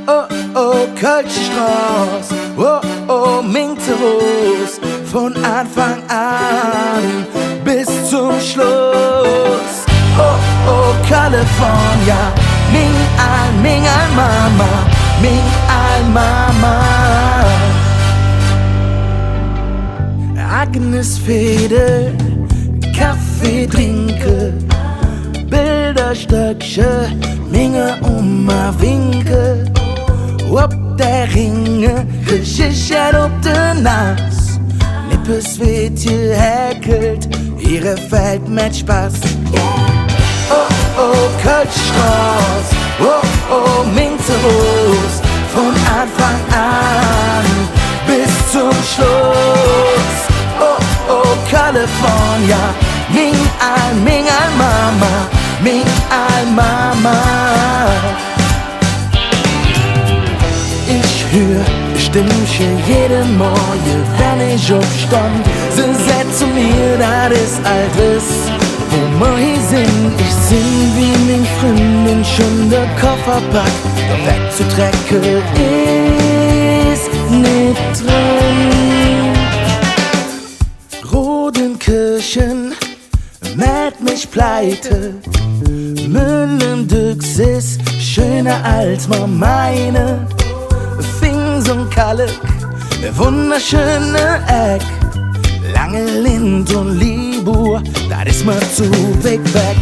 Oh, oh, Kölschstraß, oh, oh, Minterhos, von Anfang an bis zum Schluss. Oh, oh, California, Ming al Mama, Ming al Mama. Agnes Fede, Kaffee trinke, Bilderstöckche, Minge Winke. Op der Ringe, geschichert op de Nas. Nippes wird gehäkelt, ihre Welt mit Spaß. Oh, oh, Kölschstraß, oh, oh, Minterhos, von Anfang an bis zum Schluss. Oh, oh, California, Ming al Mama, Ming al Mama. Ich hör Stimmchen jeden Morgen, wenn ich aufstand. Sie sagt zu mir, das ist alles, wo wir hier sind. Ich sing wie mein Freundin schon der Koffer packt. Doch wegzutrecken ist nicht drin. Rodenkirchen, mäht mich pleite. Müllendüchs ist schöner als man meine. Fings und Kalk, wunderschöne Eck. Lange Lind und Libur, das ist mir zu weit weg.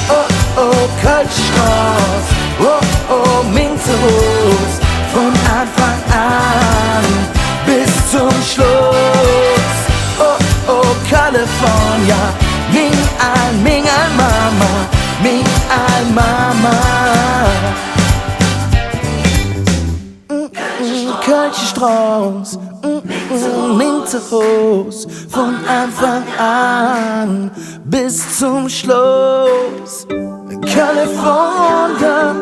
Oh, oh, Kölschstraß, oh, oh, Minterhos, von Anfang an bis zum Schluss. Oh, oh, California, Ming al Mama, Ming al Mama. Kölschstraß, Minterhos, von Anfang an bis zum Schluss. California.